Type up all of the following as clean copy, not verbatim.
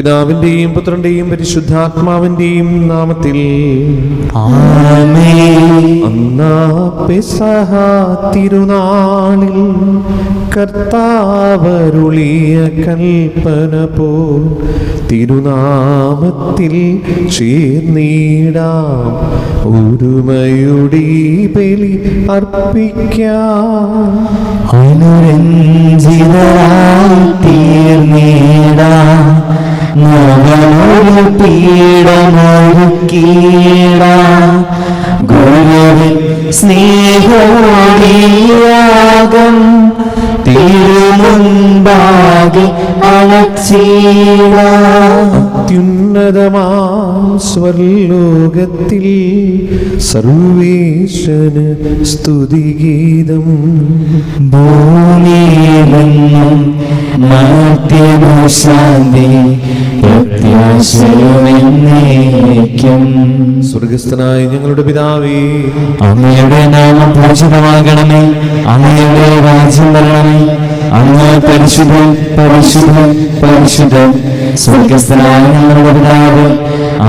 പിതാവിന്റെയും പുത്രന്റെയും പരിശുദ്ധാത്മാവിന്റെയും നാമത്തിൽ ആമേൻ. അന്നാ പെസഹ തിരുനാളിൽ കർത്താവരുളിയ കൽപ്പന പോൽ തിരുനാമത്തിൽ ചേർന്നിടാം ഒരുമയുടെ ബലി അർപ്പിക്കാം. അനുരഞ്ജിതരായി തീർന്നിടാം നവനൊരു പീഠമൊരുക്കിയിടാം. ഗുരുവിൻ സ്നേഹോടിയാകം തിരുമുൻപാകെ അണച്ചിടാം. അത്യുന്നതമാം സ്വർലോകത്തിൽ സർവേശ്വരന് സ്തുതിഗീതം. ഭൂമിയിലെന്നും മർത്യനു ശാന്തി പ്രത്യാശയുമെന്നേക്കും. സ്വർഗസ്ഥനായ ഞങ്ങളുടെ പിതാവേ, അങ്ങയുടെ നാമം പൂജിതമാകണമേ. അങ്ങയുടെ രാജ്യം വരണമേ. അങ്ങ് പരിശുദ്ധൻ പരിശുദ്ധൻ പരിശുദ്ധൻ. സ്വർഗസ്ഥനായ ഞങ്ങളുടെ പിതാവ്,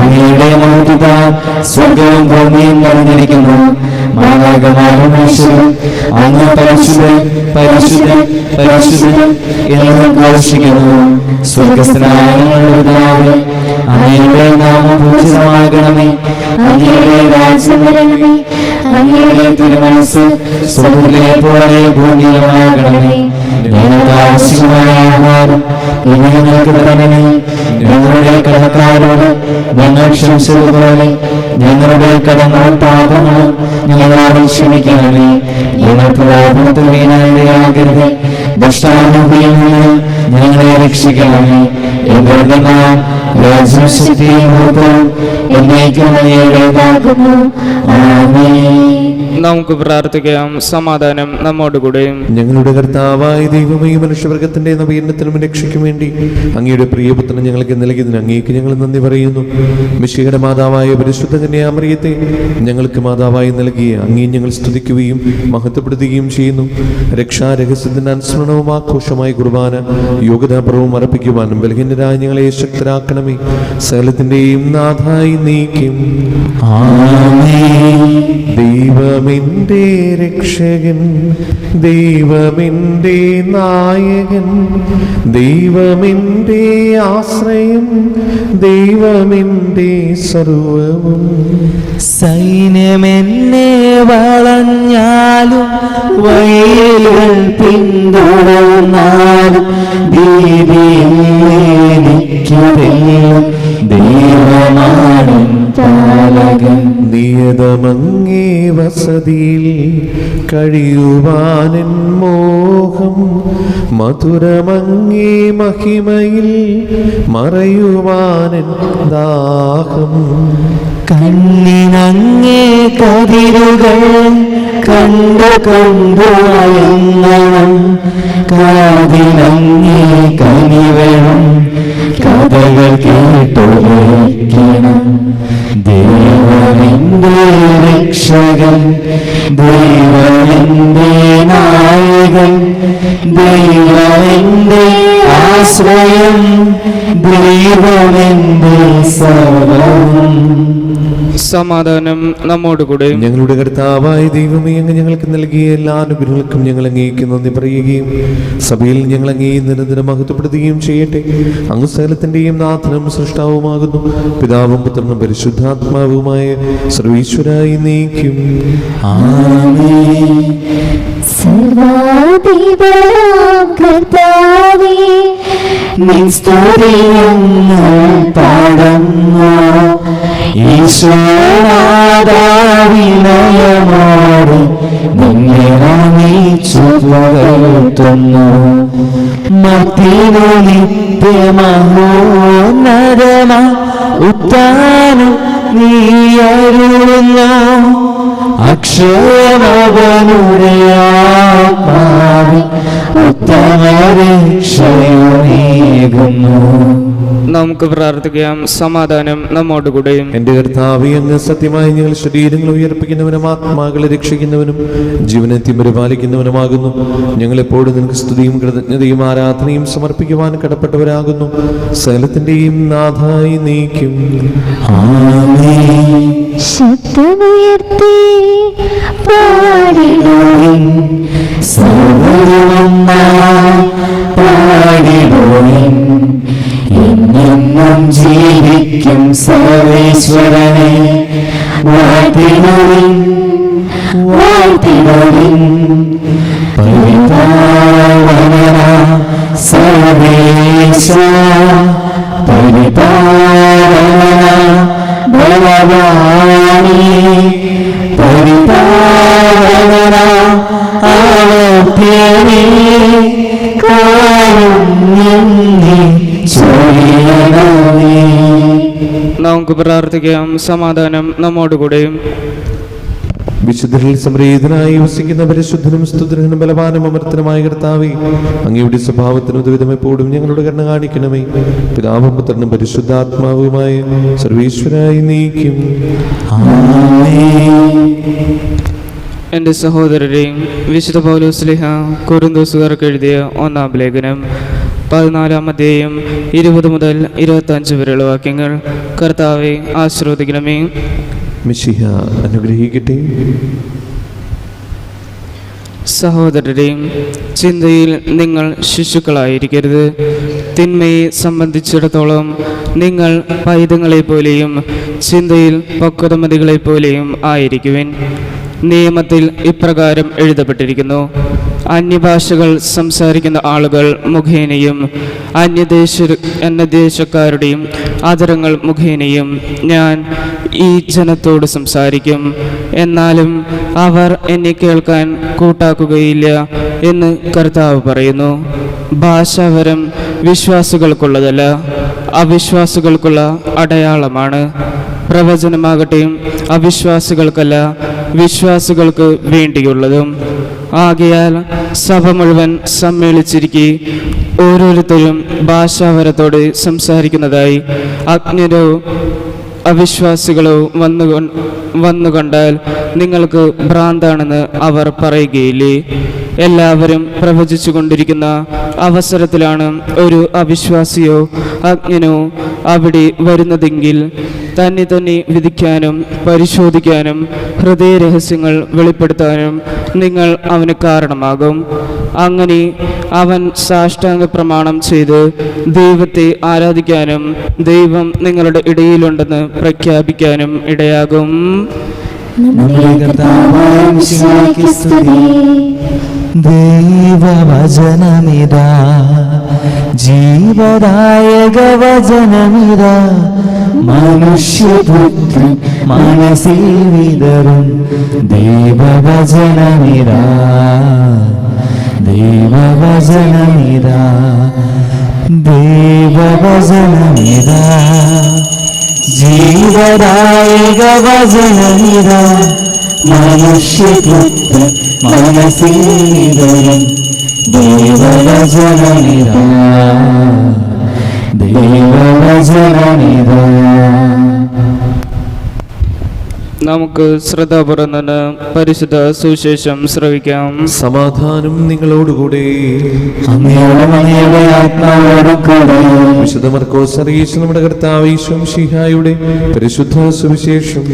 അങ്ങയുടെ മഹത്വത്താൽ സ്വർഗവും ഭൂമിയും നിറഞ്ഞിരിക്കുന്നു. മാലാഖമാരും മനുഷ്യരും അങ്ങ് പരിശുദ്ധൻ പരിശുദ്ധൻ പരിശുദ്ധൻ എന്ന് ഘോഷിക്കുന്നു. സ്വർഗസ്ഥനായ ഞങ്ങളുടെ പിതാവ്, അങ്ങയുടെ നാമം പൂജിതമാകണമേ. അങ്ങയുടെ രാജ്യം വരണമേ. അങ്ങയുടെ തിരുമനസ്സ് സ്വർഗ്ഗത്തിലെ പോലെ ഭൂമിയിലുമാകണമേ. ഞങ്ങൾക്ക് ആവശ്യമായ ആഹാരം ഇന്ന് ഞങ്ങൾക്ക് തരണമേ. ഞങ്ങളുടെ കടക്കാരോട് ഞങ്ങൾ ക്ഷമിച്ചതുപോലെ ഞങ്ങളുടെ കടങ്ങളും പാപങ്ങളും ഞങ്ങളോട് ക്ഷമിക്കണമേ. ഞങ്ങൾക്ക് പാപത്തിൽ വീണാകരുത്. ദുഷ്ടാനുഭവിയിൽ നിന്ന് ഞങ്ങളെ രക്ഷിക്കണമേ. എന്തെന്നാൽ രാജ്യം ശക്തിയും ഭൂതവും എന്നേക്കും അങ്ങയുടേതാകുന്നു. ആമേൻ. നമുക്ക് പ്രാർത്ഥിക്കാം. സമാധാനം നമ്മോടുകൂടെ. ഞങ്ങളുടെ കർത്താവായ ദൈവമേ, മനുഷ്യവർഗത്തിന്റെ നവീകരണത്തിനും രക്ഷയ്ക്കും വേണ്ടി അങ്ങയുടെ പ്രിയപുത്രൻ ഞങ്ങൾക്ക് നൽകിയതിന് അങ്ങേക്ക് ഞങ്ങൾ നന്ദി പറയുന്നു. മിശിഹയുടെ മാതാവായ പരിശുദ്ധ കന്യാമറിയത്തെ ഞങ്ങൾക്ക് മാതാവായി നൽകിയ അങ്ങേ ഞങ്ങൾ സ്തുതിക്കുകയും മഹത്വപ്പെടുത്തുകയും ചെയ്യുന്നു. രക്ഷാരഹസ്യത്തിന്റെ അനുസ്മരണവും ആഘോഷമായ കുർബാന യോഗ്യതാപൂർവ്വം അർപ്പിക്കുവാനും ബലഹീനരായ ഞങ്ങളെ ശക്തരാക്കണമേ. സകലത്തിന്റെയും നാഥായി നീക്കും. ദൈവമെന്റെ രക്ഷകൻ, ദൈവമെന്റെ നായകൻ, ദൈവമെന്റെ ആശ്രയം, ദൈവമെന്റെ സർവവും. സൈന്യമെന്നെ വളഞ്ഞാലും വഴികൾ പിന്തുടർന്നാലും ഭീതിയിലെനിക്കുതെല്ലാം ദൈവമാണ് പാലകൻ. നിയതമങ്ങേ വസതിയിൽ കഴിയുവാനെൻ മോഹം, മധുരമങ്ങേ മഹിമയിൽ മറയുവാനെൻ ദാഹം. കണ്ണിനങ്ങേ കതിരുകൾ കണ്ടു കണ്ടു അയങ്ങണം. കാതിനങ്ങേ കനിവേണം കഥകൾ കേട്ടുകേൾക്കണം. ദൈവമെന്റെ രക്ഷകൻ, ദൈവമെന്റെ നായകൻ, ദൈവമെന്റെ ആശ്രയം, ദൈവമെന്റെ സർവ്വം. സമാധാനം നമ്മോടുകൂടെ. ഞങ്ങളുടെ കർത്താവായ ദൈവമേ, അങ്ങ് ഞങ്ങൾക്ക് നൽകിയ എല്ലാ അനുഗ്രഹങ്ങൾക്കും ഞങ്ങൾ അങ്ങേക്ക് നന്ദി പറയുകയും സഭയിൽ ഞങ്ങൾ അങ്ങേ നിരന്തരം മഹത്വപ്പെടുത്തുകയും ചെയ്യട്ടെ. അങ്ങ് സകലത്തിന്റെയും നാഥനും സൃഷ്ടാവുമാകുന്നു. പിതാവും പുത്രനും പരിശുദ്ധാത്മാവുമായ സർവീശ്വരായി നീക്കും. ആമേൻ. സർവാധിപനാം കർത്താവേ, നിൻ സ്തുതിയെന്ന് പാടുന്നു. ഈശ്വരനാദാവിനയമോട് നിന്നെ നമിച്ചു പുകഴ്ത്തുന്നു. മർത്യനു നിത്യമഹോന്നതമ ഉത്താനം നീ അരുളുന്നു. അക്ഷയമവനുടെ ആത്മാവിൽ ഉത്തമരക്ഷയുമേകുന്നു. നമുക്ക് പ്രാർത്ഥിക്കാം. സമാധാനം നമ്മോടുകൂടെ. എന്റെ കർത്താവേ, അങ്ങ് സത്യമായി ഞങ്ങൾ ശരീരങ്ങൾ ഉയർപ്പിക്കുന്നവനും ആത്മാക്കളെ രക്ഷിക്കുന്നവനും ജീവനെ പരിപാലിക്കുന്നവനുമാകുന്നു. ഞങ്ങളെപ്പോഴും നിനക്ക് സ്തുതിയും കൃതജ്ഞതയും ആരാധനയും സമർപ്പിക്കുവാൻ കടപ്പെട്ടവരാകുന്നു. സകലത്തിന്റെയും നാഥായി നീക്കും. ആമേൻ. ശബ്ദമുയർത്തി പാടിടുവിൻ, സർവ്വരുമൊന്നായി പാടിടുവിൻ. എന്നെന്നും ജീവിക്കും സർവേശ്വരനെ വാഴ്ത്തിടുവിൻ, വാഴ്ത്തിടുവിൻ. പരിപാലന സർവേശ, പരിപാലന ബലവാനേ, പരിപാലന ആവത്യനേ, കാരുണ്യം നീ ചൊരിയണമേ. നമുക്ക് പ്രാർത്ഥിക്കാം. സമാധാനം നമ്മോടുകൂടെ. വിശുദ്ധരിൽ സംപ്രീതനായി വസിക്കുന്ന പരിശുദ്ധനും സ്തുതിനും ബലവാനും അമർത്തനുമായ കർത്താവേ, അങ്ങയുടെ സ്വഭാവത്തിന് ഉദ്വിധം എപ്പോഴും ഞങ്ങളുടെ കരുണ കാണിക്കണമേ. പിതാവും പുത്രനും പരിശുദ്ധാത്മാവുമായ സർവീശ്വരായി നീക്കും. എൻ്റെ സഹോദരരെയും വിശുദ്ധ പൗലോസ്ലീഹ കൊരിന്തോസുകാർക്ക് എഴുതിയ 1-ാം ലേഖനം 14-ാം അധ്യായം 20 മുതൽ 25 വരെയുള്ള വാക്യങ്ങൾ. കർത്താവെ ആശീർവദിക്കണമേ. മിശിഹ അനുഗ്രഹിക്കട്ടെ. സഹോദരരെയും ചിന്തയിൽ നിങ്ങൾ ശിശുക്കളായിരിക്കരുത്. തിന്മയെ സംബന്ധിച്ചിടത്തോളം നിങ്ങൾ പൈതങ്ങളെപ്പോലെയും ചിന്തയിൽ പക്വതമതികളെപ്പോലെയും ആയിരിക്കുവിൻ. നിയമത്തിൽ ഇപ്രകാരം എഴുതപ്പെട്ടിരിക്കുന്നു: അന്യഭാഷകൾ സംസാരിക്കുന്ന ആളുകൾ മുഖേനയും അന്യദേശക്കാരുടെയും ആദരങ്ങൾ മുഖേനയും ഞാൻ ഈ ജനത്തോട് സംസാരിക്കും, എന്നാലും അവർ എന്നെ കേൾക്കാൻ കൂട്ടാക്കുകയില്ല എന്ന് കർത്താവ് പറയുന്നു. ഭാഷാവരം വിശ്വാസികൾക്കുള്ളതല്ല, അവിശ്വാസികൾക്കുള്ള അടയാളമാണ്. പ്രവചനമാകട്ടെ അവിശ്വാസികൾക്കല്ല, വിശ്വാസികൾക്ക് വേണ്ടിയുള്ളതും. ആകയാൽ സഭ മുഴുവൻ സമ്മേളിച്ചിരിക്കെ ഓരോരുത്തരും ഭാഷാവരത്തോടെ സംസാരിക്കുന്നതായി അജ്ഞരോ അവിശ്വാസികളോ വന്നുകണ്ടാൽ നിങ്ങൾക്ക് ഭ്രാന്താണെന്ന് അവർ പറയുകയില്ലേ? എല്ലാവരും പ്രവചിച്ചു കൊണ്ടിരിക്കുന്ന അവസരത്തിലാണ് ഒരു അവിശ്വാസിയോ അജ്ഞനോ അവിടെ വരുന്നതെങ്കിൽ തന്നെ വിധിക്കാനും പരിശോധിക്കാനും ഹൃദയരഹസ്യങ്ങൾ വെളിപ്പെടുത്താനും നിങ്ങൾ അവന് കാരണമാകും. അങ്ങനെ അവൻ സാഷ്ടാംഗ പ്രമാണം ചെയ്ത് ദൈവത്തെ ആരാധിക്കാനും ദൈവം നിങ്ങളുടെ ഇടയിലുണ്ടെന്ന് പ്രഖ്യാപിക്കാനും ഇടയാകും. ദൈവവചനമിതാ, ജീവദായക വചനമിതാ, മനുഷ്യപുത്രൻ മനസ്സിൽ വിതറും ദൈവവചനമിതാ, ദൈവവചനമിതാ, ദൈവവചനമിതാ, ജീവദായക വചനമിതാ, മനുഷ്യപുത്രൻ മനസ്സിൽ വിതറും ദൈവവചനമിതാ, ദൈവവചനമിതാ. നമുക്ക് ശ്രദ്ധാപൂർവം നിന്ന് പരിശുദ്ധ സുവിശേഷം ശ്രവിക്കാം. സമാധാനം നിങ്ങളോടുകൂടെ. അങ്ങയുടെ ആത്മാവോടും കൂടെ. വിശുദ്ധ മർക്കോസ് അറിയിച്ച നമ്മുടെ കർത്താവ് ഈശോ മിശിഹായുടെ പരിശുദ്ധ സുവിശേഷം.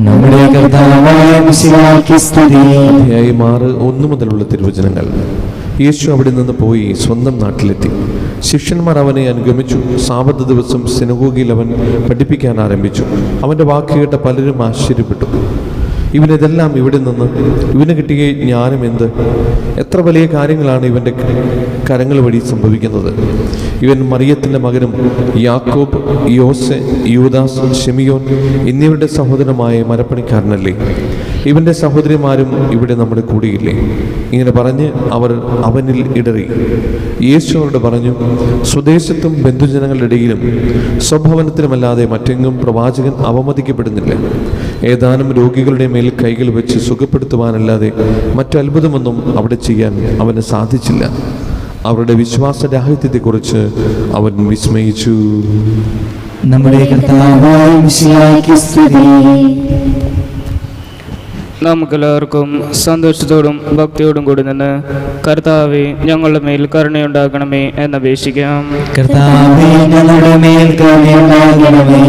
നമ്മുടെ കർത്താവായ മിശിഹായ്ക്ക് സ്തുതി. അധ്യായം 6:1 മുതലുള്ള തിരുവചനങ്ങൾ. യേശു അവിടെ നിന്ന് പോയി സ്വന്തം നാട്ടിലെത്തി. ശിഷ്യന്മാർ അവനെ അനുഗമിച്ചു. സാബത്ത് ദിവസം സിനഗോഗിൽ അവൻ പഠിപ്പിക്കാൻ ആരംഭിച്ചു. അവൻ്റെ വാക്ക് കേട്ട പലരും ആശ്ചര്യപ്പെട്ടു. ഇവനിതെല്ലാം ഇവിടെ നിന്ന്, ഇവന് കിട്ടിയ ജ്ഞാനം എന്ത്? എത്ര വലിയ കാര്യങ്ങളാണ് ഇവൻ്റെ കരങ്ങൾ വഴി സംഭവിക്കുന്നത്. ഇവൻ മറിയത്തിൻ്റെ മകനും യാക്കോബ്, യോസെ, യൂദാസ്, ശിമിയോൻ എന്നിവരുടെ സഹോദരമായ മരപ്പണിക്കാരനല്ലേ? ഇവൻ്റെ സഹോദരിമാരും ഇവിടെ നമ്മുടെ കൂടിയില്ലേ? ഇങ്ങനെ പറഞ്ഞ് അവർ അവനിൽ ഇടറി. യേശു അവരോട് പറഞ്ഞു, സ്വദേശത്തും ബന്ധുജനങ്ങളുടെ ഇടയിലും സ്വഭവനത്തിലുമല്ലാതെ മറ്റെങ്ങും പ്രവാചകൻ അവമതിക്കപ്പെടുന്നില്ല. ഏതാനും രോഗികളുടെ മേൽ കൈകൾ വെച്ച് സുഖപ്പെടുത്തുവാനല്ലാതെ മറ്റത്ഭുതമൊന്നും അവിടെ ചെയ്യാൻ അവന് സാധിച്ചില്ല. അവരുടെ വിശ്വാസരാഹിത്യത്തെക്കുറിച്ച് അവൻ വിസ്മയിച്ചു. നമ്മുടെ കർത്താവായ മിശിഹായ്ക്ക് സ്തുതി. നമുക്കെല്ലാവർക്കും സന്തോഷത്തോടും ഭക്തിയോടും കൂടി നിന്ന് കർത്താവേ, ഞങ്ങളുടെ മേൽ കരുണയുണ്ടാകണമേ എന്നപേക്ഷിക്കാം. കർത്താവേ, ഞങ്ങളുടെ മേൽ കരുണയുണ്ടാകണമേ.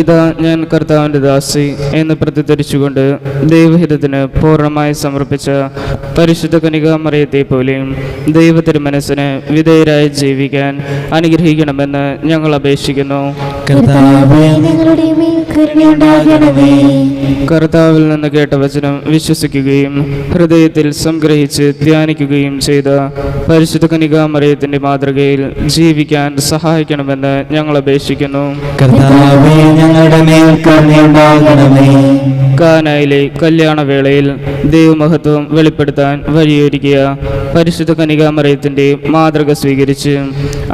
ഇതാ ഞാൻ കർത്താവിൻ്റെ ദാസി എന്ന് പ്രതിധരിച്ചുകൊണ്ട് ദൈവഹിതത്തിന് പൂർണ്ണമായി സമർപ്പിച്ച പരിശുദ്ധ കന്യകാമറിയത്തെ പോലെയും ദൈവത്തിൻ്റെ മനസ്സിന് വിധേയരായി ജീവിക്കാൻ അനുഗ്രഹിക്കണമെന്ന് ഞങ്ങൾ അപേക്ഷിക്കുന്നു. കർത്താവേ, ഞങ്ങളുടെ മേൽ കരുണയുണ്ടാകണമേ. കർത്താവിൽ നിന്ന് കേട്ട വചനം വിശ്വസിക്കുകയും ഹൃദയത്തിൽ സംഗ്രഹിച്ച് ധ്യാനിക്കുകയും ചെയ്ത പരിശുദ്ധ കന്യകാമറിയത്തിന്റെ മാതൃകയിൽ ജീവിക്കാൻ സഹായിക്കണമെന്ന് ഞങ്ങൾ അപേക്ഷിക്കുന്നു. കർത്താവേ, ഞങ്ങളുടെ മേൽ കരുണയുണ്ടാകണമേ. കാനായിലെ കല്യാണവേളയിൽ ദൈവമഹത്വം വെളിപ്പെടുത്താൻ വഴിയൊരുക്കിയ പരിശുദ്ധ കന്യകാമറിയത്തിന്റെ മാതൃക സ്വീകരിച്ച്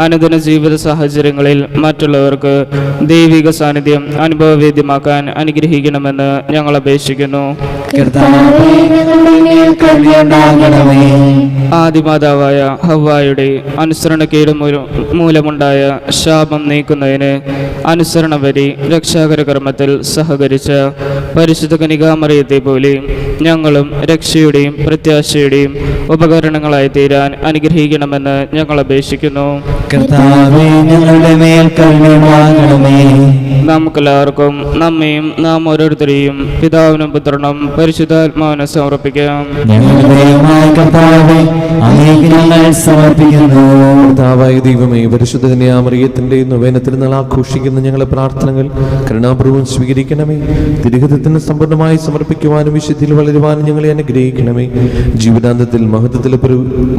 അനുദിന ജീവിത സാഹചര്യങ്ങളിൽ മറ്റുള്ളവർക്ക് ദൈവിക സാന്നിധ്യം അനുഭവവേദ്യമാക്കാൻ അനുഗ്രഹിക്കണമെന്ന് ഞങ്ങൾ അപേക്ഷിക്കുന്നു. കർത്താവേ, ഞങ്ങളുടെ മേൽ കരുണയുണ്ടാകണമേ. ആദിമാതാവായ ഹവ്വായുടെ അനുസരണക്കേട് മൂലമുണ്ടായ ശാപം നീക്കുന്നതിന് അനുസരണ വഴി രക്ഷാകര കർമ്മത്തിൽ സഹകരിച്ച പരിശുദ്ധ കന്യകാമറിയത്തെ പോലെ ഞങ്ങളും രക്ഷയുടെയും പ്രത്യാശയുടെയും ഉപകരണങ്ങളായി തീരാൻ അനുഗ്രഹിക്കണമെന്ന് ഞങ്ങൾ അപേക്ഷിക്കുന്നു. കർത്താവേ, ഞങ്ങളുടെ മേൽ കരുണയുണ്ടാകണമേ. നമുക്കെല്ലാവർക്കും നമ്മയും നാം ഓരോരുത്തരെയും പിതാവിനും പുത്രനും പരിശുദ്ധാത്മാവിനും സമർപ്പിക്കാം. ഞങ്ങളുടെ ദൈവമായ കർത്താവേ, അങ്ങേക്ക് ഞങ്ങൾ സമർപ്പിക്കുന്നു. കർത്താവായ ദൈവമേ, പരിശുദ്ധ കന്യാമറിയത്തിന്റെ നൊവേന തിരുനാൾ ആഘോഷിക്കുന്ന ഞങ്ങളുടെ പ്രാർത്ഥനകൾ കരുണാപൂർവ്വം സ്വീകരിക്കണമേ. തിരുഹിതത്തിന് സമ്പൂർണ്ണമായി സമർപ്പിക്കുവാനും വിശുദ്ധിയിൽ വളരുവാനും ഞങ്ങളെ അനുഗ്രഹിക്കണമേ. ജീവിതാന്തത്തിൽ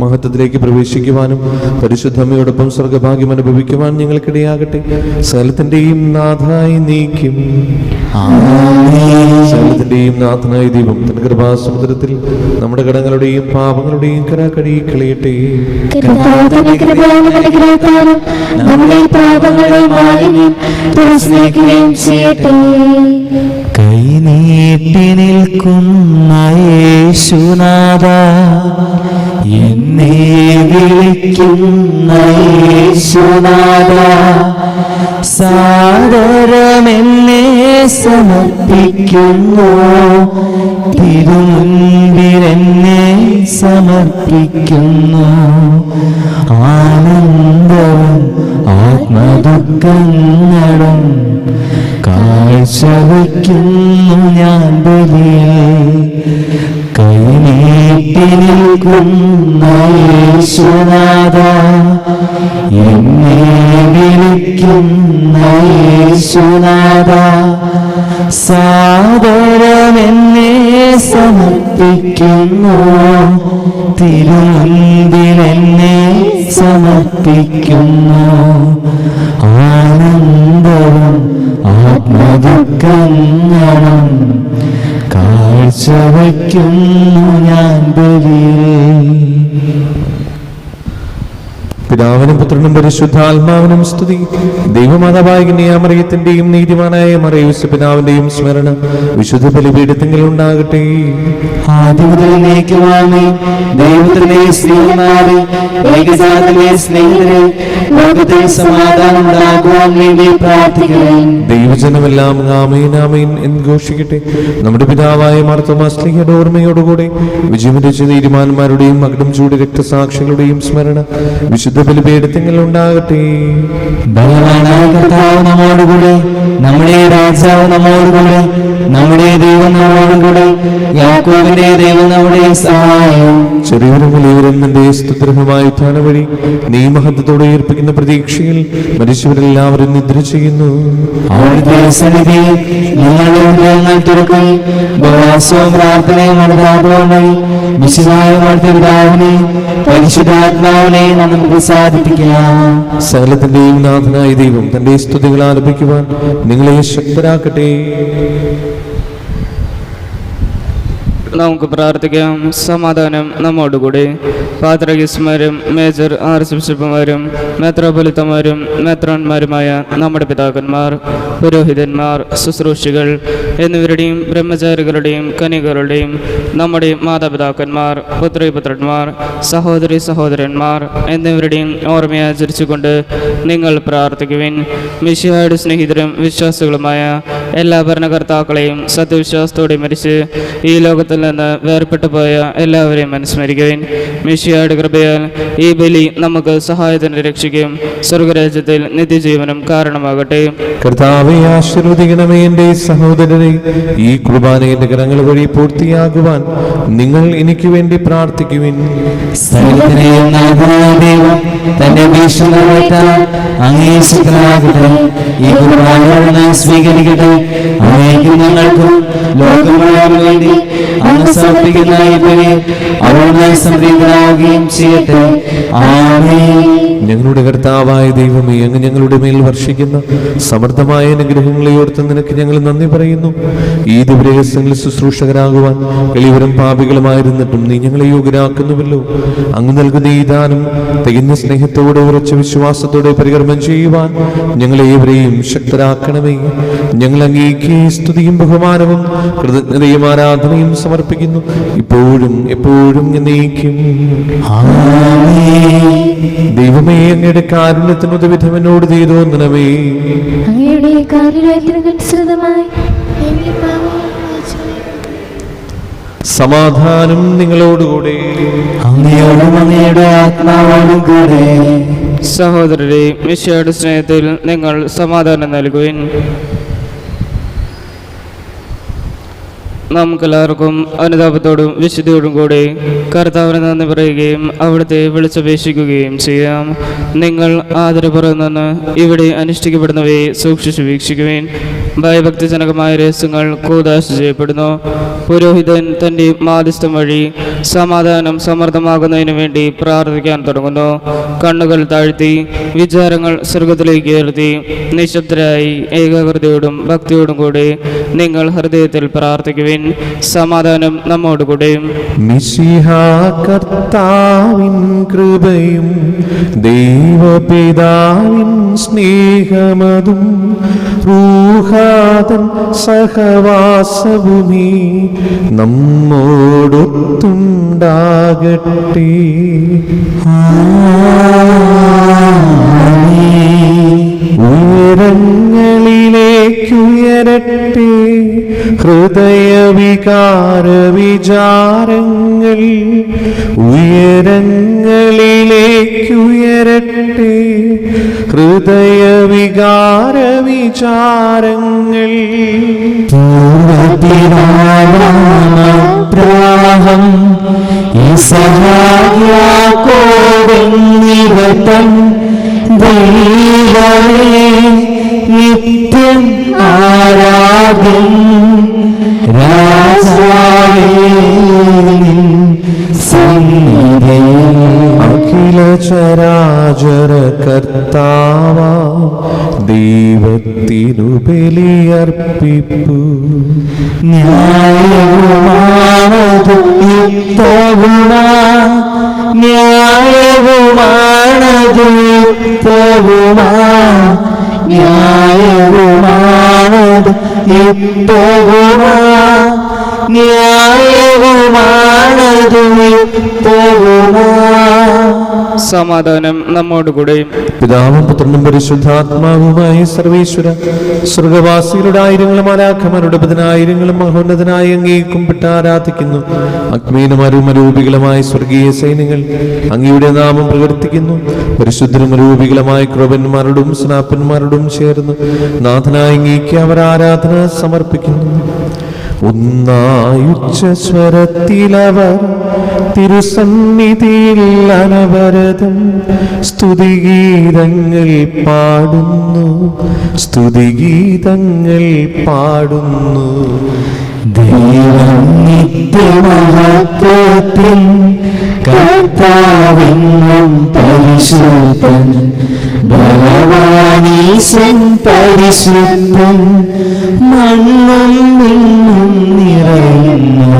മഹത്വത്തിലേക്ക് പ്രവേശിക്കുവാനും പരിശുദ്ധമ്മയോടൊപ്പം സ്വർഗഭാഗ്യം അനുഭവിക്കുവാൻ ഞങ്ങൾക്കിടയാകട്ടെ. സകലത്തിന്റെയും നാഥായി നീക്കും സകലത്തിന്റെയും നാഥനായ ദൈവം തന്റെ കൃപാസമുദ്രത്തിൽ നമ്മുടെ കടങ്ങളുടെയും പാപങ്ങളുടെയും കര കഴുകി കളയട്ടെ. കർത്താവിന്റെ കൃപയാലും അനുഗ്രഹത്താലും നമ്മുടെ പാപങ്ങളെ മാലിന്യം തുറസ്നേഹിക്കുകയും ചെയ്യട്ടെ. കൈനീട്ടി നിൽക്കുന്ന യേശുനാഥ, എന്നെ വിളിക്കുന്ന യേശുനാഥ, സാദരമെന്നെ സമർപ്പിക്കുന്നു. തിരുമുൻപിലെന്നെ സമർപ്പിക്കുന്നു. ആനന്ദവും ആത്മദുഃഖങ്ങളും കാഴ്ചവയ്ക്കുന്നു ഞാൻ ബലിയിൽ. കൈനീട്ടി നിൽക്കുന്ന യേശുനാഥ, എന്നെ വിളിക്കുന്ന യേശുനാഥ, സാദരമെന്നെ സമർപ്പിക്കുന്നു. തിരുമുൻപിലെന്നെ സമർപ്പിക്കുന്നു. ആനന്ദവും ആത്മദുഃഖങ്ങളും കാഴ്ചവയ്ക്കുന്നു ഞാൻ ബലിയിൽ. പിതാവിനും പുത്രനും പരിശുദ്ധാത്മാവിനും സ്തുതി. ദൈവമാതാവായ കന്യാമറിയത്തിന്റെയും നീതിമാനായ മറിയൂസ് പിതാവിന്റെയും സ്മരണ വിശുദ്ധ ബലിപീഠത്തിൽ ഉണ്ടാകട്ടെ. ആദിമുതലിലേക്കുവാമേ. ദൈവത്തിന്റെ സ്നേഹനാഥേ, ഏകജാതന്റെ സ്നേഹിതരെ, ലോകത്തിൽ സമാധാനം ഉണ്ടാകുവാൻ വേണ്ടി പ്രാർത്ഥിക്കണേ. ദൈവജനമെല്ലാം ആമേൻ ആമേൻ എന്ന് ഘോഷിക്കട്ടെ. നമ്മുടെ പിതാവായ മാർത്തോമാ ശ്ലീഹയുടെ ഓർമ്മയോടുകൂടെ വിജയമിരിച്ച നീതിമാന്മാരുടെയും അകടം ചൂട് രക്തസാക്ഷികളുടെയും സ്മരണ വിശുദ്ധ ബലിപീഠത്തിൽ ഉണ്ടാകട്ടെ. ബലവാനായ കർത്താവ് നമ്മോടുകൂടെ, നമ്മുടെ രാജാവ് നമ്മോടുകൂടെ, നമ്മുടെ ദൈവം നമ്മോട് നമ്മോടും കൂടെ. യാക്കോബിന്റെ ദൈവം നമ്മുടെ സഹായം. ചെറിയവരും വലിയവരും നിന്റെ സ്തുത്യർഹമായ ഉത്ഥാനം വഴി നീ മഹത്വത്തോടെ ഉയർപ്പിക്കുന്ന പ്രതീക്ഷയിൽ മരിച്ചവരെല്ലാവരും നിദ്ര ചെയ്യുന്നു. അവിടുത്തെ സന്നിധിയിൽ ഞങ്ങളുടെ ഹൃദയങ്ങൾ തുറക്കും. ഉപവാസവും പ്രാർത്ഥനയും അനുതാപവും വഴി വിശുദ്ധായ പിതാവിനെ പരിശുദ്ധാത്മാവിനെ നമുക്ക് സാധിപ്പിക്കാം. സകലത്തിന്റെയും നാഥനായ ദൈവം തന്റെ സ്തുതികൾ ആലപിക്കുവാൻ നിങ്ങളെ ശക്തരാക്കട്ടെ. നമുക്ക് പ്രാർത്ഥിക്കാം. സമാധാനം നമ്മോടുകൂടി. പാത്രികീസ്മാരും മേജർ ആർച്ച് ബിഷപ്പുമാരും മെത്രോപൊലിത്തമാരും മെത്രോന്മാരുമായ നമ്മുടെ പിതാക്കന്മാർ, പുരോഹിതന്മാർ, ശുശ്രൂഷികൾ എന്നിവരുടെയും ബ്രഹ്മചാരികളുടെയും കന്യകകളുടെയും നമ്മുടെ മാതാപിതാക്കന്മാർ, പുത്രിപുത്രന്മാർ, സഹോദരി സഹോദരന്മാർ എന്നിവരുടെയും ഓർമ്മയാചരിച്ചുകൊണ്ട് നിങ്ങൾ പ്രാർത്ഥിക്കുവിൻ. മിശിഹായുടെ സ്നേഹിതരും വിശ്വാസികളുമായ എല്ലാ ഭരണകർത്താക്കളെയും സത്യവിശ്വാസത്തോടെ മരിച്ച് ഈ ലോകത്തിൽ നിന്ന് വേർപെട്ടു പോയ എല്ലാവരെയും അനുസ്മരിക്കുവിൻ. മിശിഹായുടെ കൃപയാൽ ഈ ബലി നമുക്ക് സഹായത്തിന് രക്ഷിക്കും സ്വർഗരാജ്യത്തിൽ നിത്യജീവനം കാരണമാകട്ടെ. കർത്താവേ, ആശീർവദിക്കണമേ എന്റെ സഹോദരരെ. ഈ കുർബാന എന്റെ കരങ്ങൾ വഴി പൂർത്തിയാകുവാൻ നിങ്ങൾ എനിക്ക് വേണ്ടി പ്രാർത്ഥിക്കുവിൻ. സകലത്തിനെയും നാഥനായ ദൈവം തന്റെ ഭീഷണി നിറവേറ്റാൻ അങ്ങേ ശക്തനാകട്ടെ. ഈ കുർബാന സ്വീകരിക്കട്ടെ. അങ്ങേക്കും ഞങ്ങൾക്കും ലോകം മുഴുവനും വേണ്ടി അങ്ങ് സമർപ്പിക്കുന്ന ഈ ബലി അവിടുന്ന് സംപ്രീതനാവുകയും ചെയ്യട്ടെ. ആമേൻ. ഞങ്ങളുടെ കർത്താവായ ദൈവമേ, അങ്ങ് ഞങ്ങളുടെ മേൽ വർഷിക്കുന്ന സമൃദ്ധമായ അനുഗ്രഹങ്ങളെ ഓർത്ത് നിനക്ക് ഞങ്ങൾ നന്ദി പറയുന്നു. ഈ ദിവരഹസ്യങ്ങളിൽ ശുശ്രൂഷകരാകുവാൻ എളിവരും പാപികളുമായിരുന്നിട്ടും നീ ഞങ്ങളെ യോഗ്യരാക്കുന്നുവല്ലോ. അങ്ങ് നൽകുന്ന ഈ ദാനം തികഞ്ഞ സ്നേഹത്തോടെ ഉറച്ച വിശ്വാസത്തോടെ പരികർമ്മം ചെയ്യുവാൻ ഞങ്ങളേവരെയും ശക്തരാക്കണമേ. ഞങ്ങൾ അങ്ങേക്ക് സ്തുതിയും ബഹുമാനവും കൃതജ്ഞതയും ആരാധനയും സമർപ്പിക്കുന്നു, ഇപ്പോഴും എപ്പോഴും എന്നേക്കും. ദൈവമേ, അങ്ങയുടെ കാരുണ്യത്തിനൊരു വിധവനോട് ചെയ്തോന്നണമേ. അങ്ങയുടെ കാരുണ്യത്തിനനുസൃതമായി സമാധാനം നിങ്ങളോടുകൂടെ. അങ്ങയോടും അങ്ങയുടെ ആത്മാവോടും കൂടെ. സഹോദരരെ, മിശിഹായുടെ സ്നേഹത്തിൽ നിങ്ങൾ സമാധാനം നൽകുവിൻ. നമുക്കെല്ലാവർക്കും അനുതാപത്തോടും വിശുദ്ധിയോടും കൂടി കർത്താവിനെ നന്ദി പറയുകയും അവിടുത്തെ വിളിച്ചപേക്ഷിക്കുകയും ചെയ്യാം. നിങ്ങൾ ആദരപുറത്ത് നിന്ന് ഇവിടെ അനുഷ്ഠിക്കപ്പെടുന്നവയെ സൂക്ഷിച്ചു വീക്ഷിക്കുവിൻ. ഭയഭക്തിജനകമായ രഹസ്യങ്ങൾ കൂദാശ ചെയ്യപ്പെടുന്നു. പുരോഹിതൻ തൻ്റെ മാധ്യസ്ഥം വഴി സമാധാനം സമൃദ്ധമാകുന്നതിന് വേണ്ടി പ്രാർത്ഥിക്കാൻ തുടങ്ങുന്നു. കണ്ണുകൾ താഴ്ത്തി വിചാരങ്ങൾ സ്വർഗത്തിലേക്ക് ഉയർത്തി നിശബ്ദരായി ഏകാഗ്രതയോടും ഭക്തിയോടും കൂടി നിങ്ങൾ ഹൃദയത്തിൽ പ്രാർത്ഥിക്കുവിൻ. സമാധാനം നമ്മോടുകൂടെ. മിശിഹാ കർത്താവിൻ കൃപയും ദൈവപിതാവിൻ സ്നേഹമതും റൂഹാതൻ സഹവാസവുമീ നമ്മോടൊത്തുണ്ടാകട്ടെ. ഉയരങ്ങളിലേക്കുയരട്ടെ ഹൃദയവികാര വിചാരങ്ങൾ. ഉയരങ്ങളിലേക്കുയരട്ടെ ഹൃദയവികാര വിചാരങ്ങൾ. അബ്രാഹം യാക്കോബെന്നിവതൻ ദൈവമേ നിത്യം ആരാധ്യം. രാജാവേ നിൻ സന്നിധിയിൽ അഖില ചരാചര കർത്താവ ദൈവത്തിനു ബലിയർപ്പിപ്പു. ന്യായവുമാണതു യുക്തവുമാ, ന്യായവുമാണതു യുക്തവുമാ, ന്യായവുമാണതു യുക്തവുമാ, ന്യായവുമാണതു യുക്തവുമാ. സമാധാനം നമ്മോടുകൂടെ. പിതാവും പുത്രനും പരിശുദ്ധാത്മാവുമായി സർവേശ്വര സ്വർഗവാസികളുടെ ആയിരങ്ങളും മാലാഖമാരുടെ പതിനായിരങ്ങളും മഹോന്നതനായി അങ്ങേ കുമ്പിട്ട് ആരാധിക്കുന്നു. അഗ്മീനമാരും അരൂപികളുമായ സ്വർഗീയ സൈന്യങ്ങൾ അങ്ങയുടെ നാമം പ്രകീർത്തിക്കുന്നു. പരിശുദ്ധരും അരൂപികളുമായ ക്രോപന്മാരോടും സ്നാപ്പന്മാരോടും ചേർന്ന് നാഥനായ അങ്ങേക്ക് അവർ ആരാധന സമർപ്പിക്കുന്നു. ഒന്നായുച്ച സ്വരത്തിലവർ തിരുസന്നിധിയിൽ അനവരതം സ്തുതിഗീതങ്ങൾ പാടുന്നു, സ്തുതിഗീതങ്ങൾ പാടുന്നു. ദൈവം നിത്യമഹത്വത്തിൽ കർത്താവെന്നും പരിശുദ്ധൻ, ബലവാനീശൻ പരിശുദ്ധൻ, മണ്ണും നിന്നും നിറയുന്നു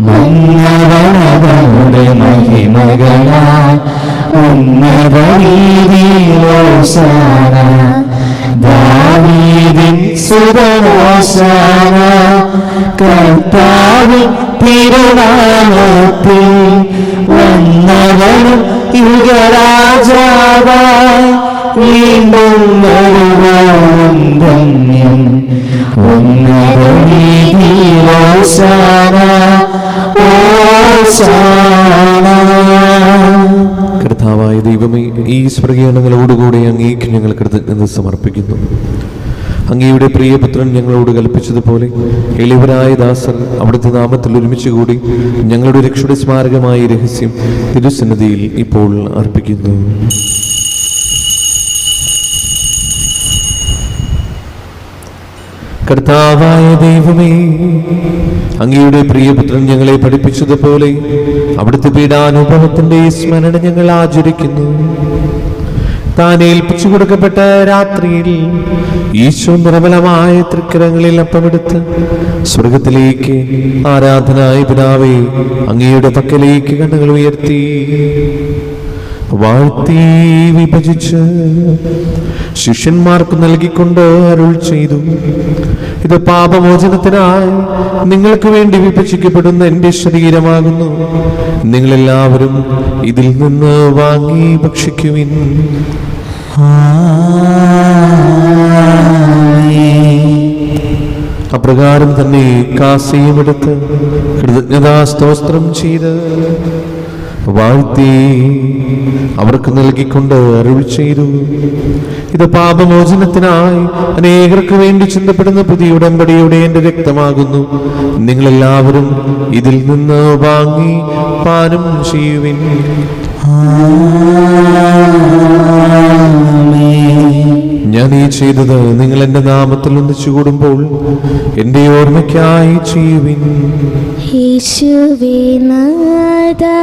മന്നവനവരുടെ മഹിമകളാൽ ഉന്നത രീതിയിലോശാന. ദാവീദിൻ സുതനോശാന, കർത്താവിൻ തിരുനാമത്തിൽ വന്നവനും യുഗരാജാവായി വീണ്ടും വരുവാനും ധന്യം. ഉന്നത രീതിയിലോശാന, ഓശാന. കർത്താവായ ദൈവമേ, ഈ സ്വർഗീയങ്ങളോടുകൂടെ അങ്ങേക്ക് ഞങ്ങൾ കൃതജ്ഞത സമർപ്പിക്കുന്നു. അങ്ങയുടെ പ്രിയപുത്രൻ ഞങ്ങളോട് കൽപ്പിച്ചതുപോലെ എളിവരായ ദാസർ അവിടുത്തെ നാമത്തിൽ ഒരുമിച്ച് കൂടി ഞങ്ങളുടെ രക്ഷയുടെ സ്മാരകമായ രഹസ്യം തിരുസന്നിധിയിൽ ഇപ്പോൾ അർപ്പിക്കുന്നു. കർത്താവായ ദൈവമേ, അങ്ങയുടെ പ്രിയപുത്രൻ ഞങ്ങളെ പഠിപ്പിച്ചതുപോലെ അവിടുത്തെ പീഡാനുഭവത്തിന്റെ സ്മരണ ഞങ്ങൾ ആചരിക്കുന്നു. താൻ ഏൽപ്പിച്ചു കൊടുക്കപ്പെട്ട രാത്രിയിൽ ഈശോ നിർമ്മലമായ തൃക്കരങ്ങളിൽ അപ്പമെടുത്ത് സ്വർഗത്തിലേക്ക് ആരാധനായ പിതാവേ അങ്ങയുടെ പക്കലേക്ക് കണ്ണുകൾ ഉയർത്തി വാഴ്ത്തി വിഭജിച്ച് ശിഷ്യന്മാർക്ക് നൽകിക്കൊണ്ട് അരുൾ ചെയ്തു, ഇത് പാപമോചനത്തിനായി നിങ്ങൾക്ക് വേണ്ടി വിഭജിക്കപ്പെടുന്ന എൻ്റെ ശരീരമാകുന്നു. നിങ്ങളെല്ലാവരും ഇതിൽ നിന്ന് വാങ്ങി ഭക്ഷിക്കുവിൻ. അപ്രകാരം തന്നെ കാസയും എടുത്ത് കൃതജ്ഞതാസ്തോത്രം ചെയ്ത് വാഴ്ത്തി അവർക്ക് നൽകിക്കൊണ്ട് അരുൾ ചെയ്തു, ഇത് പാപമോചനത്തിനായി അനേകർക്ക് വേണ്ടി ചിന്തപ്പെടുന്ന പുതിയ ഉടമ്പടിയുടെ എൻ്റെ രക്തമാകുന്നു. നിങ്ങളെല്ലാവരും ഇതിൽ നിന്ന് വാങ്ങി പാനം ചെയ്യുവിൻ. ഞാൻ ഈ ചെയ്തത് നിങ്ങൾ എൻ്റെ നാമത്തിൽ ഒന്നിച്ചു കൂടുമ്പോൾ എൻ്റെ ഓർമ്മയ്ക്കായി ചെയ്യുവിൻ. യേശുവേ നാഥാ,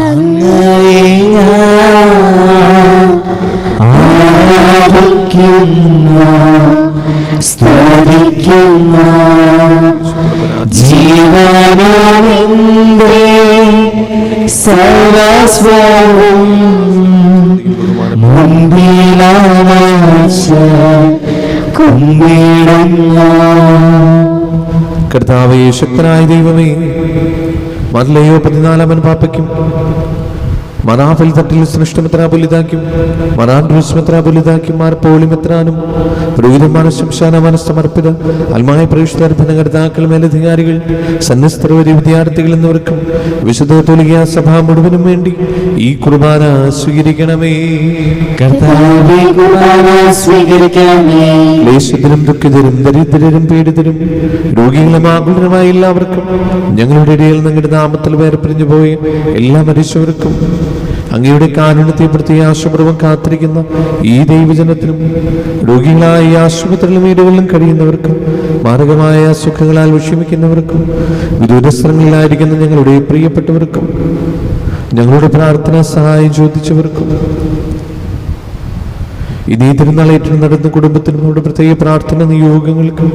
അങ്ങയെ ഞാൻ ആരാധിക്കുന്നു, സ്തുതിക്കുന്നു. ജീവനാണെന്റെ സർവസ്വവും മുൻപിലാവാശ കുമ്പിടുന്നു. കർത്താവേ, ശക്തനായ ദൈവമേ, മർലയോ 14 പാപ്പയ്ക്കും മനാഫിൽ തട്ടിൽ സൃഷ്ടമിത്രാപുലിതാക്കും മനാൻഡ്രൂസ്മിത്രാപുലിതാക്കും മാർപ്പോളിമിത്രാനും രോഹിതமான ശംശാന മനസ്സമർപ്പിത അൽമായ പ്രേക്ഷിതാർഭനകർത്താക്കൾ മേലധികാരികൾ സന്യസ്തരവരി വിദ്യാർത്ഥികൾ എന്നിവർക്കും വിശുദ്ധ കത്തോലിക്ക സഭ മുഴുവനും വേണ്ടി ഈ കുർബാന സ്വീകരിക്കണമേ. കർത്താവേ, കുർബാന സ്വീകരിക്കണമേ. ക്ലേശത്തിനും ദുഃഖിതരും ദരിദ്രരും പീഡിതരും രോഗികളും ആകുലരുമായ എല്ലാവർക്കും ഞങ്ങളുടെ ഇടയിൽ നിങ്ങളുടെ നാമത്തിൽ വേർപിരിഞ്ഞു പോയി എല്ലാ മരിച്ചവർക്കും അങ്ങയുടെ കാരുണ്യത്തെ പ്രത്യാശപൂർവ്വം കാത്തിരിക്കുന്ന ഈ ദൈവജനത്തിനും രോഗികളായ ഈ ആശുപത്രിയിലും വീടുകളിലും കഴിയുന്നവർക്കും മാരകമായ സുഖങ്ങളാൽ വിഷമിക്കുന്നവർക്കും വിദൂരസ്ഥലങ്ങളിലായിരിക്കുന്ന ഞങ്ങളുടെ പ്രിയപ്പെട്ടവർക്കും ഞങ്ങളുടെ പ്രാർത്ഥനാ സഹായം ചോദിച്ചവർക്കും ഇതേ തിരുനാളേറ്റു നടന്ന കുടുംബത്തിനും നമ്മുടെ പ്രത്യേക പ്രാർത്ഥന നിയോഗങ്ങൾക്കും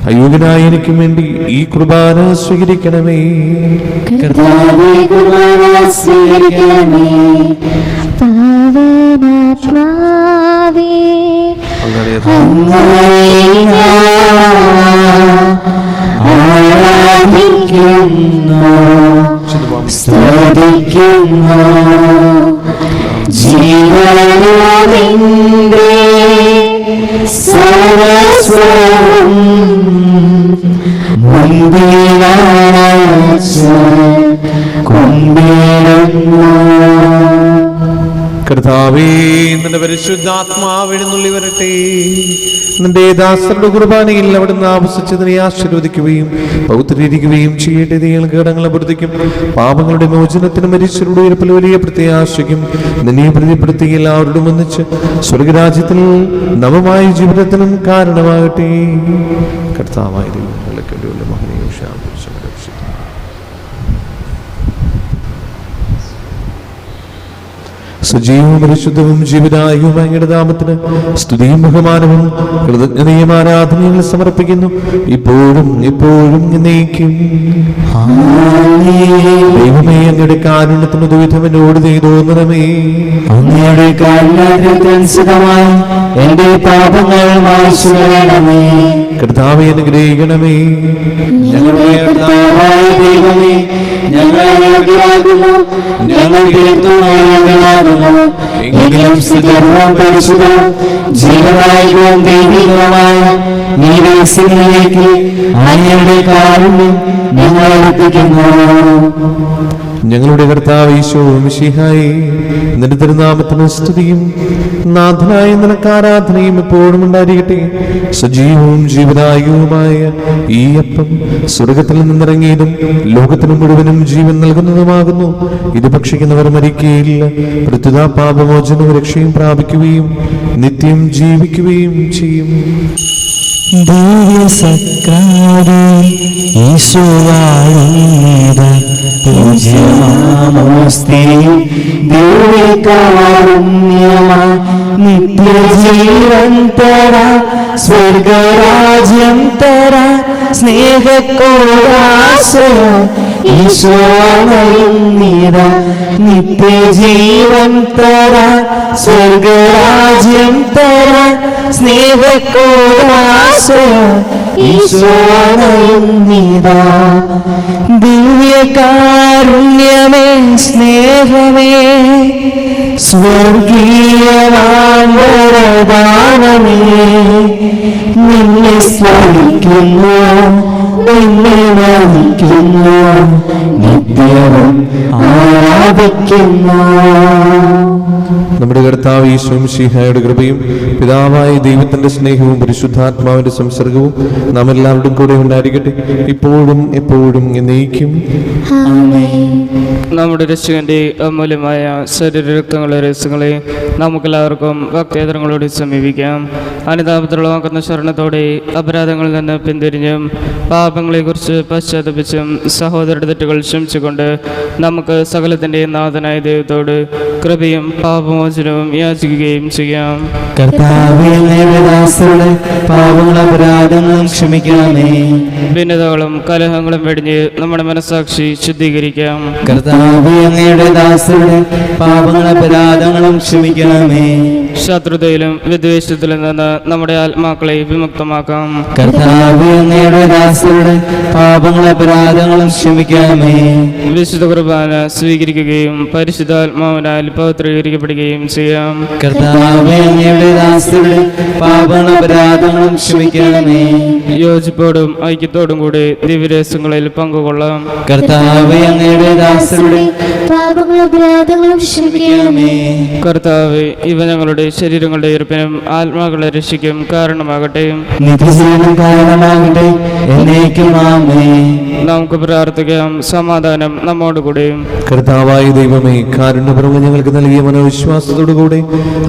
അയോഗ്യനായ എനിക്കും വേണ്ടി ഈ കുർബാന സ്വീകരിക്കണമേ. കർത്താവേ, കുർബാന സ്വീകരിക്കണമേ. പാവനാത്മാവേ, ആരാധിക്കുന്നു, സ്തുതിക്കുന്നു. ജീവനാണെന്റെ സർവസ്വവും മുൻപിലാവാശ കുമ്പിടുന്നു. കർത്താവേ, കർത്താവേ, നിന്റെ പരിശുദ്ധാത്മാവ് എഴുന്നള്ളി വരട്ടെ. നിന്റെ ദാസരുടെ കുർബാനയിൽ അവിടുന്ന് ആവശ്യിച്ചതിനെ ആശീർവദിക്കുകയും പൗത്രീകരിക്കുകയും ചെയ്യട്ടെ. നിങ്ങൾക്ക് കടങ്ങളെ പ്രതിക്കും പാപങ്ങളുടെ മോചനത്തിന് മരിച്ചവരുടെ ഉയർപ്പിൽ വലിയ പ്രത്യാശയ്ക്കും നിന്നെ പ്രതിപ്പെടുത്തി എല്ലാവരോടും ഒന്നിച്ച് സ്വർഗരാജ്യത്തിൽ നവമായ ജീവിതത്തിനും കാരണമാകട്ടെ. കർത്താവായ സജീവവും പരിശുദ്ധവും ജീവിതായുവും അങ്ങയുടെ നാമത്തിന് സ്തുതിയും ബഹുമാനവും കൃതജ്ഞതയും ആരാധനയും സമർപ്പിക്കുന്നു, ഇപ്പോഴും എപ്പോഴും എന്നേക്കും. ദൈവമേ, അങ്ങയുടെ കാരുണ്യത്തിന് ദുരിതം എന്നോട് തോന്നണമേ. അങ്ങയുടെ കാരുണ്യത്തിനനുസൃതമായി എന്റെ പാപങ്ങൾ മായ്ച്ചുകളയണമേ. കർത്താവേ, അനുഗ്രഹിക്കണമേ. ഞങ്ങളുടെ കർത്താവായ ദൈവമേ, ഞങ്ങൾ യോഗ്യരാകുന്നു, ഞങ്ങൾ യോഗ്യരാകുന്നു. എങ്കിലും സുഗന്ധവും പരിശുദ്ധവും ജീവനായകവും ദൈവികവുമായ ഈ രഹസ്യങ്ങളിലേക്ക് അങ്ങയുടെ കാരുണ്യം ഞങ്ങൾ അടുപ്പിക്കുന്നു. ഞങ്ങളുടെ കർത്താവ് ഈശോ മിശിഹായേ, നിന്റെ തിരുനാമത്തിന് സ്തുതിയും നാഥനായ നിനക്ക് ആരാധനയും എപ്പോഴും ഉണ്ടായിരിക്കട്ടെ. സജീവവും ജീവദായകവുമായ ഈ അപ്പം സ്വർഗത്തിൽ നിന്നിറങ്ങിയതും ലോകത്തിന് മുഴുവനും ജീവൻ നൽകുന്നതുമാകുന്നു. ഇത് ഭക്ഷിക്കുന്നവർ മരിക്കുകയില്ല, പ്രത്യുത പാപമോചനവും രക്ഷയും പ്രാപിക്കുകയും നിത്യം ജീവിക്കുകയും ചെയ്യും. നിത്യജീവൻ തര സ്വർഗരാജ്യം തര സ്നേഹക്കോടാശ്രയം ഈശോയും നീര. നിത്യജീവൻ തര സ്വർഗരാജ്യം തര സ്നേഹക്കോടാശ്രയം ഈശോയും നീര. ദിവ്യകാരുണ്യമേ, സ്നേഹമേ, സ്വർഗീയവാനമേ, നിന്നെ സ്മരിക്കുന്നു, നിന്നെ നമിക്കുന്നു, നിത്യവും ആരാധിക്കുന്നു. നമ്മുടെ കർത്താവ് ഈശോ മിശിഹായുടെ കൃപയും പിതാവായ ദൈവത്തിന്റെ സ്നേഹവും പരിശുദ്ധാത്മാവിന്റെ സംസർഗവും നാം എല്ലാവരുടെയും കൂടെ ഉണ്ടായിരിക്കട്ടെ, ഇപ്പോഴും എപ്പോഴും എന്നേക്കും. നമ്മുടെ രക്ഷകന്റെ അമൂല്യമായ ശരീരരക്തങ്ങളുടെ രഹസ്യങ്ങളെ നമുക്കെല്ലാവർക്കും ഭക്തേതരങ്ങളോട് സമീപിക്കാം. അനുതാപത്തിലുള്ളവാക്കുന്ന ശരണത്തോടെ അപരാധങ്ങളിൽ നിന്ന് പിന്തിരിഞ്ഞും പാപങ്ങളെക്കുറിച്ച് പശ്ചാത്തപിച്ചും സഹോദരരുടെ തെറ്റുകൾ ക്ഷമിച്ചുകൊണ്ട് നമുക്ക് സകലത്തിൻ്റെ നാഥനായ ദൈവത്തോട് കൃപയും പാപമോചനവും യാചിക്കുകയും ചെയ്യാം. കർത്താവേ, അങ്ങയുടെ ദാസരുടെ പാപങ്ങളും അപരാധങ്ങളും ക്ഷമിക്കണമേ. ഭിന്നതകളും കലഹങ്ങളും വെടിഞ്ഞ് നമ്മുടെ മനസ്സാക്ഷി ശുദ്ധീകരിക്കാം. കർത്താവേ, അങ്ങയുടെ ദാസരുടെ പാപങ്ങളും അപരാധങ്ങളും ക്ഷമിക്കണമേ. ശത്രുതയിലും വിദ്വേഷത്തിലും നിന്ന് നമ്മുടെ ആത്മാക്കളെ വിമുക്തമാക്കാം. കർത്താവേ, അങ്ങയുടെ ദാസരുടെ പാപങ്ങളും അപരാധങ്ങളും ക്ഷമിക്കണമേ. വിശുദ്ധ കുർബാന സ്വീകരിക്കുകയും പരിശുദ്ധാത്മാവിനാൽ പവിത്രീകരിക്കപ്പെടുകയും ചെയ്യാം. കർത്താവേ, അങ്ങയുടെ ദാസരുടെ പാപങ്ങളും അപരാധങ്ങളും ക്ഷമിക്കണമേ. യോജിപ്പോടും ഐക്യത്തോടും കൂടി ദിവ്യരഹസ്യങ്ങളിൽ പങ്കുകൊള്ളാം. കർത്താവേ, അങ്ങയുടെ ദാസരുടെ പാപങ്ങളും അപരാധങ്ങളും ക്ഷമിക്കണമേ. കർത്താവേ, ഇവ ഞങ്ങളുടെ ശരീരങ്ങളുടെ ഉയർപ്പിനും ആത്മാക്കളുടെ രക്ഷയ്ക്കും കാരണമാകട്ടെ. നിത്യജീവനും കാരണമാകട്ടെ. എന്നേക്കും ആമേൻ. നമുക്ക് പ്രാർത്ഥിക്കാം. സമാധാനം നമ്മോടുകൂടെ. കർത്താവായ ദൈവമേ, കാരുണ്യപൂർവ്വം ഞങ്ങൾക്ക് നൽകിയ മനോവിശ്വാസത്തോടുകൂടെ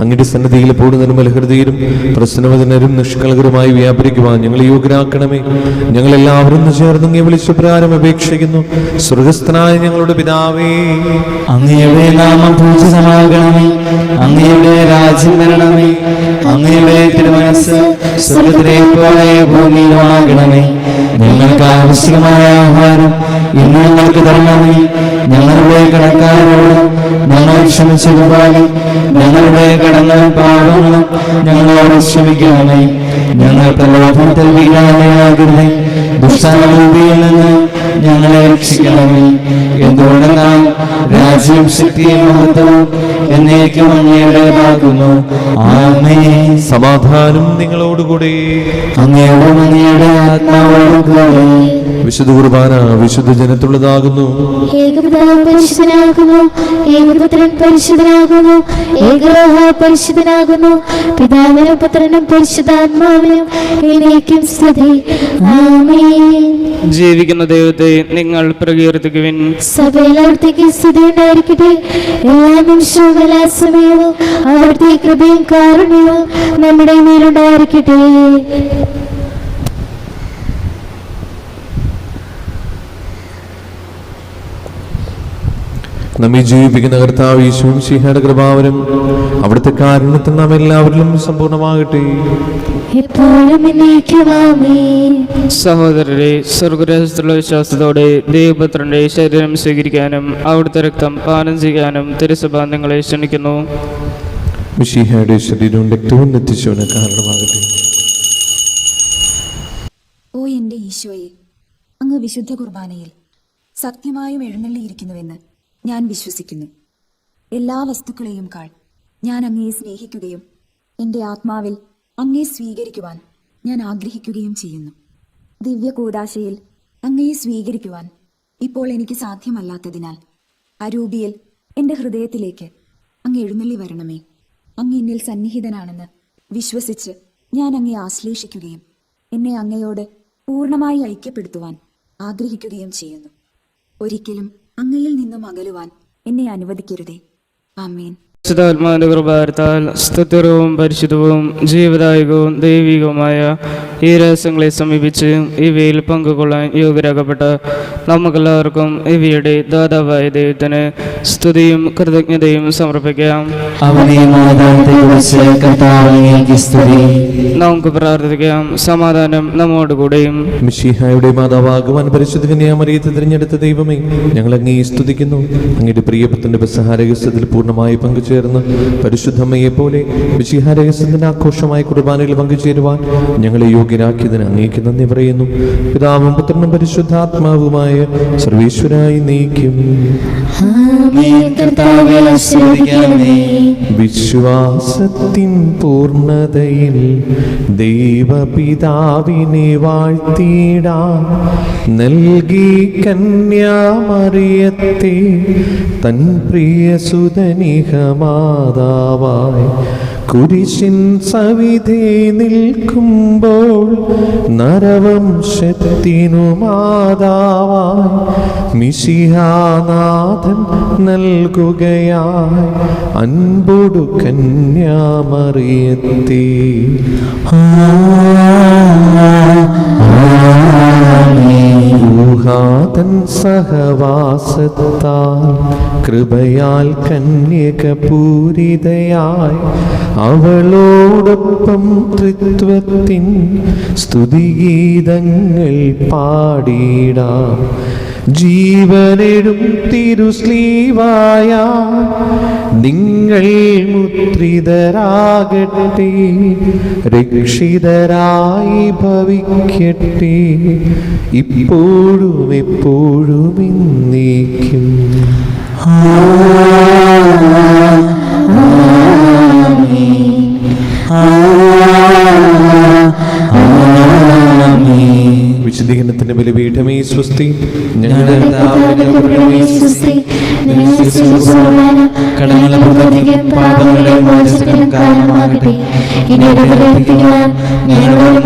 അങ്ങയുടെ സന്നിധിയിൽ പൂർണ്ണ മലഹൃദയരും പ്രശ്നവചനരും നിഷ്കളങ്കരുമായി വ്യാപരിക്കുവാൻ ഞങ്ങൾ യോഗ്യരാക്കണമേ. ഞങ്ങളെല്ലാവരും ചേർന്ന് അങ്ങയെ വിളിച്ചു പ്രകാരം അപേക്ഷിക്കുന്നു. സ്വർഗസ്ഥനായ ഞങ്ങളുടെ പിതാവേ, അങ്ങയുടെ നാമം പൂജിതമാകണമേ. അങ്ങയുടെ രാജ്യം വരണമേ. അങ്ങയുടെ തിരുമനസ്സ് സ്വർഗ്ഗത്തിലെ പോലെ ഭൂമിയിലുമാകണമേ. ഞങ്ങൾക്ക് ആവശ്യമായ ആഹാരം ഇന്ന് ഞങ്ങൾക്ക് തരണമേ. ഞങ്ങളുടെ കടക്കാരോട് ഞങ്ങൾ ക്ഷമിച്ചതുപോലെ ഞങ്ങളുടെ കടങ്ങളും പാപങ്ങളും ഞങ്ങളോട് ക്ഷമിക്കണമേ. ഞങ്ങൾ പ്രലോഭനത്തിൽ വീഴാതെയാകരുതേ, ദുഷ്ടനിൽ നിന്ന് ഞങ്ങളെ രക്ഷിക്കണമേ. എന്തുകൊണ്ടെന്നാൽ രാജ്യവും ശക്തിയും മഹത്വവും എന്നേക്കും അങ്ങയുടേതാകുന്നു. ആമേൻ. സമാധാനം നിങ്ങളോടുകൂടെ. അങ്ങയോടും അങ്ങയുടെ ആത്മാവോടും കൂടെ. വിശുദ്ധ കുർബാന വിശുദ്ധ ജനത്തുള്ളതാകുന്നു. ഏകപിതാവ് പരിശുദ്ധനാകുന്നു, ഏകപുത്രൻ പരിശുദ്ധനാകുന്നു, ഏകരോഹ പരിശുദ്ധനാകുന്നു. പിതാവിനും പുത്രനും പരിശുദ്ധാത്മാവിനും എന്നേക്കും സ്തുതി. ആമേൻ. ജീവിക്കുന്ന ദൈവത്തെ നിങ്ങൾ പ്രകീർത്തിക്കുവിൻ. സഭയിൽ അവിടുത്തേക്ക് സ്തുതി ഉണ്ടായിരിക്കട്ടെ. എല്ലാ നിമിഷവും എല്ലാ സമയവും അവിടുത്തെ കൃപയും കാരുണ്യവും നമ്മുടെ മേലുണ്ടായിരിക്കട്ടെ. നമ്മെ ജീവിപ്പിക്കുന്ന കർത്താവ് യേശുവും മിശിഹായുടെ കൃപാവരും അവിടുത്തെ കാരുണ്യത്തിൽ നാം എല്ലാവരിലും സമ്പൂർണ്ണമാകട്ടെ. എപ്പോഴും എന്നേക്കും ആമേൻ. സഹോദരരെ, സ്വർഗരാജ്യത്തിലുള്ള വിശ്വാസത്തോടെ ദൈവപുത്രന്റെ ശരീരം സ്വീകരിക്കാനും അവിടുത്തെ രക്തം പാനം ചെയ്യാനും തിരുസഭ നിങ്ങളെ ക്ഷണിക്കുന്നു. മിശിഹായുടെ ശരീരവും രക്തവും എത്തിച്ചവന് കാരണമാകട്ടെ. ഓ എൻ്റെ ഈശോയെ, അങ്ങ് വിശുദ്ധ കുർബാനയിൽ സത്യമായും എഴുന്നള്ളിയിരിക്കുന്നുവെന്ന് ഞാൻ വിശ്വസിക്കുന്നു. എല്ലാ വസ്തുക്കളെയും കാൾ ഞാൻ അങ്ങയെ സ്നേഹിക്കുകയും എൻ്റെ ആത്മാവിൽ അങ്ങയെ സ്വീകരിക്കുവാൻ ഞാൻ ആഗ്രഹിക്കുകയും ചെയ്യുന്നു. ദിവ്യ കൂദാശയിൽ അങ്ങയെ സ്വീകരിക്കുവാൻ ഇപ്പോൾ എനിക്ക് സാധ്യമല്ലാത്തതിനാൽ അരൂപിയിൽ എൻ്റെ ഹൃദയത്തിലേക്ക് അങ്ങ് എഴുന്നള്ളി വരണമേ. അങ്ങ് എന്നിൽ സന്നിഹിതനാണെന്ന് വിശ്വസിച്ച് ഞാൻ അങ്ങയെ ആശ്ലേഷിക്കുകയും എന്നെ അങ്ങയോട് പൂർണ്ണമായി ഐക്യപ്പെടുത്തുവാൻ ആഗ്രഹിക്കുകയും ചെയ്യുന്നു. ഒരിക്കലും അങ്ങയിൽ നിന്നും അകലുവാൻ എന്നെ അനുവദിക്കരുതേ. ആമേൻ. പരിശുദ്ധാത്മാവിന്റെ കൃപാവരത്താൽ സ്തുത്യർഹവും പരിശുദ്ധവും ജീവദായകവും ദൈവികവുമായ ഈ രഹസ്യങ്ങളെ സമീപിച്ച് ഇവയിൽ പങ്കുകൊള്ളാൻ യോഗ്യരാക്കപ്പെട്ട നമുക്കെല്ലാവർക്കും ഇവയുടെ ദാതാവായ ദൈവത്തിന് സ്തുതിയും കൃതജ്ഞതയും സമർപ്പിക്കാം. നമുക്ക് പ്രാർത്ഥിക്കാം. സമാധാനം നമ്മോടുകൂടെയും. മിശിഹായുടെ മാതാവാകുവാൻ പരിശുദ്ധ കന്യാമറിയത്തെ തിരഞ്ഞെടുത്ത ദൈവമേ, ഞങ്ങൾ അങ്ങേ സ്തുതിക്കുന്നു. അങ്ങയുടെ പ്രിയപുത്രന്റെ പെസഹ രഹസ്യത്തിൽ പൂർണ്ണമായി പങ്കുചേർന്ന് പരിശുദ്ധമ്മയെ പോലെ മിശിഹ രഹസ്യത്തിന്റെ ആഘോഷമായ കുർബാനയിൽ പങ്കുചേരുവാൻ ഞങ്ങളെ യോഗ്യരാക്കിയതിന് അങ്ങേക്ക് നന്ദി പറയുന്നു. പിതാവും പുത്രനും പരിശുദ്ധാത്മാവുമായ സർവേശ്വരായി നീക്കും. വിശ്വാസത്തിൻ പൂർണ്ണതയിൽ ദൈവപിതാവിനെ വാഴ്ത്തിടാൻ നൽകി കന്യാമറിയത്തെ തൻ പ്രിയസുതനിഹമാതാവായി കുരിശിൻ സവിധേ നിൽക്കുമ്പോൾ നരവംശത്തിനു മാതാവായി മിശിഹാനാഥൻ നൽകുകയായി അൻപൊടു കന്യാമറിയത്തെ. ഊഹാതൻ സഹവാസത്താൽ കൃപയാൽ കന്യകപൂരിതയായി അവളോടൊപ്പം ത്രിത്വത്തിൻ സ്തുതിഗീതങ്ങൾ പാടിടാം. ജീവനെഴും തിരുസ്ലീവായ നിങ്ങൾ മുദ്രിതരാകട്ടെ, രക്ഷിതരായി ഭവിക്കട്ടെ, ഇപ്പോഴും എപ്പോഴും എന്നേക്കും. വിശുദ്ധീകരണത്തിന്റെ ബലിപീഠമേ സ്വസ്തി. ഞങ്ങളുടെ കടങ്ങളുടെ പാപങ്ങളുടെ മോചനത്തിനും കാരണമാകട്ടെ. ഇനി ഞങ്ങളുടെ